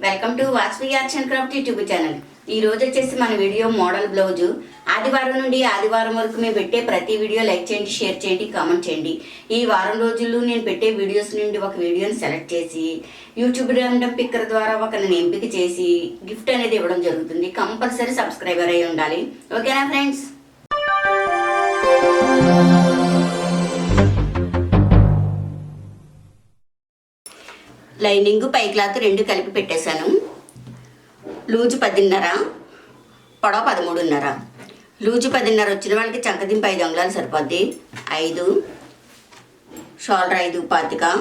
Welcome to Vasavi-Arts&Crafts YouTube channel. ఈ రోజు వచ్చేసి మన వీడియో మోడల్ బ్లౌజ్. ఆదివారం నుండి ఆదివారం వరకు మేము పెట్టే ప్రతి వీడియో లైక్ చేయండి, షేర్ చేయండి, కామెంట్ చేయండి. ఈ వారం రోజుల్లో నేను పెట్టే వీడియోస్ నుండి ఒక వీడియోని సెలెక్ట్ చేసి యూట్యూబ్ ర్యాండమ్ పిక్కర్ ద్వారా ఒకరిని ఎంపిక చేసి గిఫ్ట్ అనేది ఇవ్వడం జరుగుతుంది. కంపల్సరీ సబ్స్క్రైబర్ అయి ఉండాలి. ఓకేనా ఫ్రెండ్స్? లైనింగ్ పై క్లాత్ రెండు కలిపి పెట్టేశాను. లూజు 10.5, పొడవ 13.5. లూజు 10.5 వచ్చిన వాళ్ళకి చంకదింపు 5 అంగుళాలు సరిపోద్ది. 5 షోల్డర్ 5.25,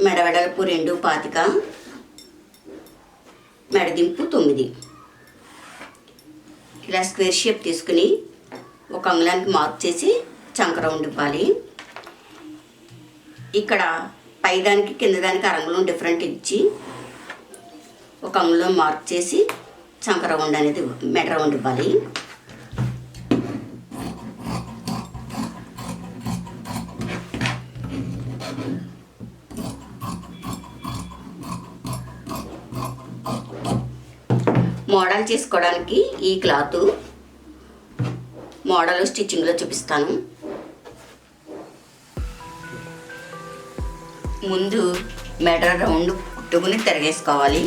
మెడవెడల్పు 2.25, మెడదింపు 9. ఇలా స్క్వేర్ షేప్ తీసుకుని 1 అంగుళానికి మార్క్ చేసి చంక రౌండ్ ఇవ్వాలి. ఇక్కడ పైదానికి కింద దానికి అరంగుళం డిఫరెంట్ ఇచ్చి 1 అంగుళం మార్క్ చేసి చంక రౌండ్ అనేది మెడ రౌండ్ ఇవ్వాలి. మోడల్ చేసుకోవడానికి ఈ క్లాత్ మోడల్ స్టిచ్చింగ్లో చూపిస్తాను. ముందు మెడ రౌండ్ కుట్టుకుని తిరగేసుకోవాలి.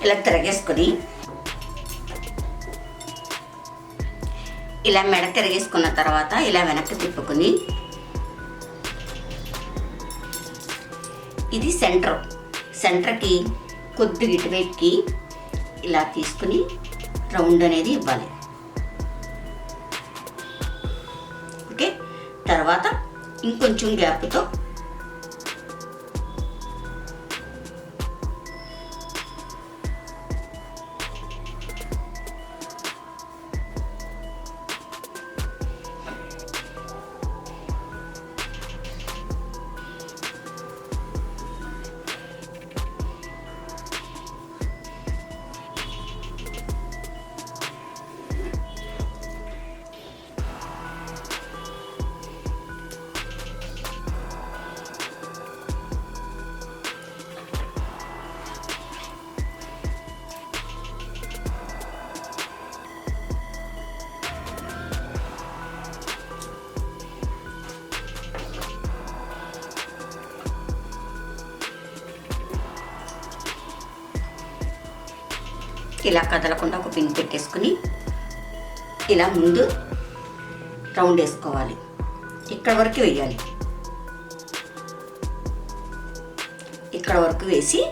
ఇలా తిరగేసుకొని ఇలా మెడ తిరగేసుకున్న తర్వాత ఇలా వెనక్కి తిప్పుకొని ఇది సెంటర్కి కొద్దిగా ఇటువైపుకి ఇలా తీసుకుని రౌండ్ అనేది ఇవ్వాలి. ఓకే, తర్వాత ఇంకొంచెం గ్యాప్తో ఇలా కదలకుండా ఒక పిన్ పెట్టేసుకుని ఇలా ముందు రౌండ్ వేసుకోవాలి. ఇక్కడ వరకు వేయాలి. ఇక్కడ వరకు వేసి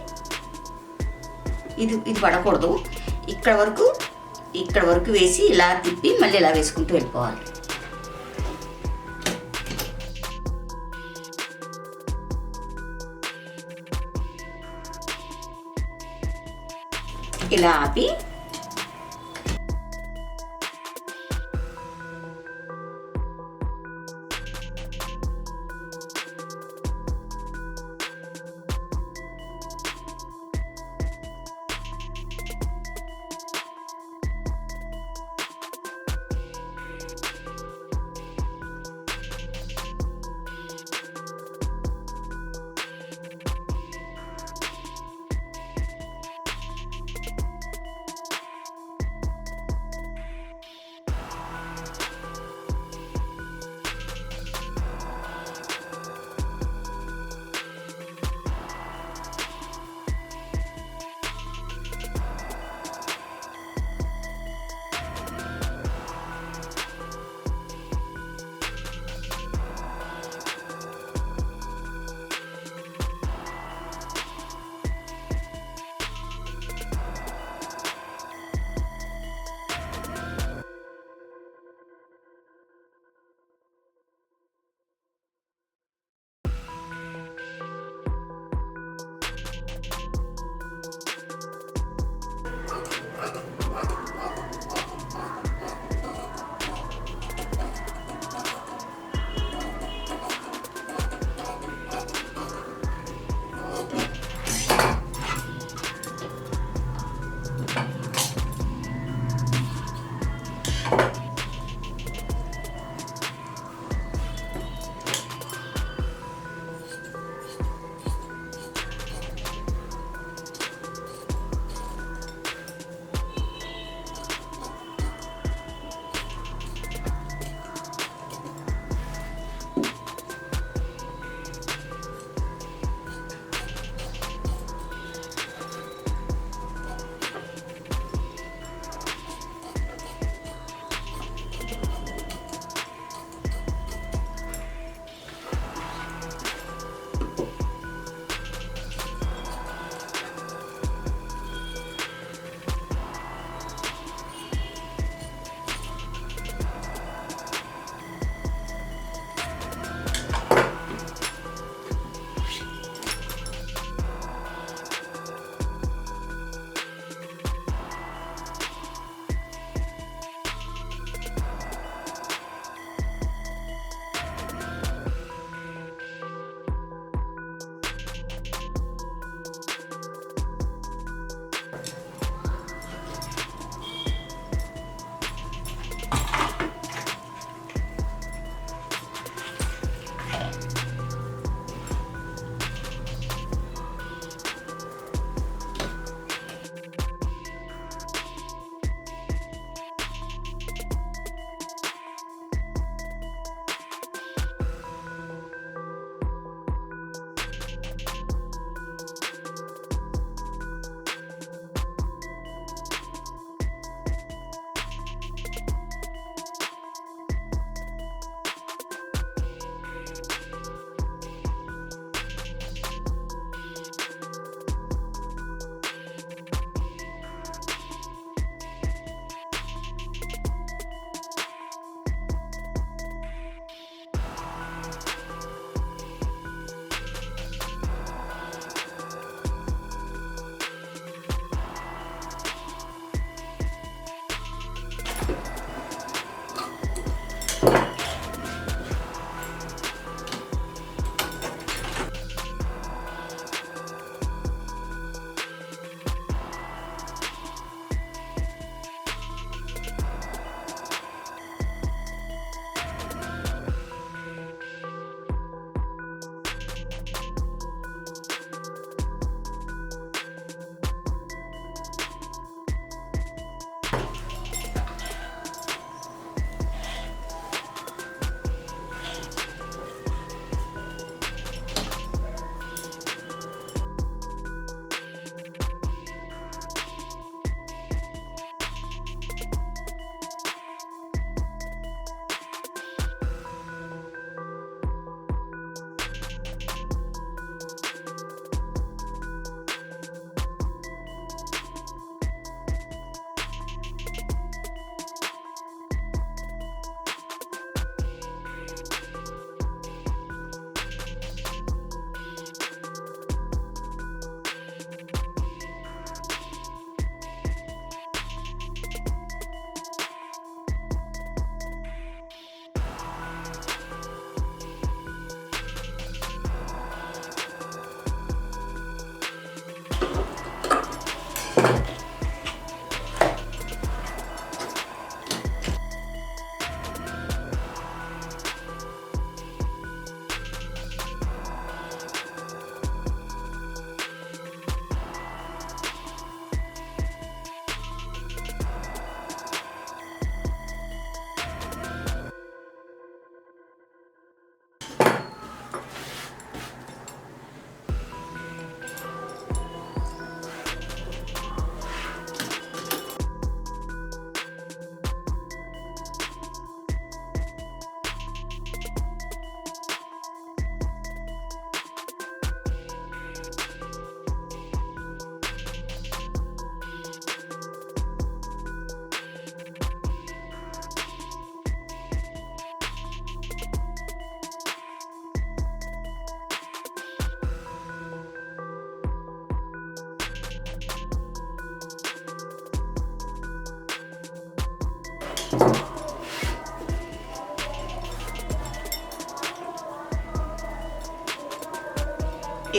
ఇది పడకూడదు. ఇక్కడ వరకు వేసి ఇలా తిప్పి మళ్ళీ ఇలా వేసుకుంటూ వెళ్ళిపోవాలి. ఇలా ఆపి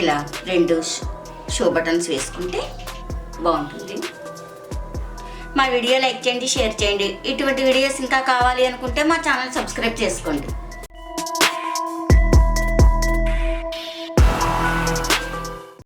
ఇలా 2 షో బటన్స్ వేసుకుంటే బాగుంటుంది. మా వీడియో లైక్ చేయండి, షేర్ చేయండి. ఇటువంటి వీడియోస్ ఇంకా కావాలి అనుకుంటే మా ఛానల్ సబ్స్క్రైబ్ చేసుకోండి.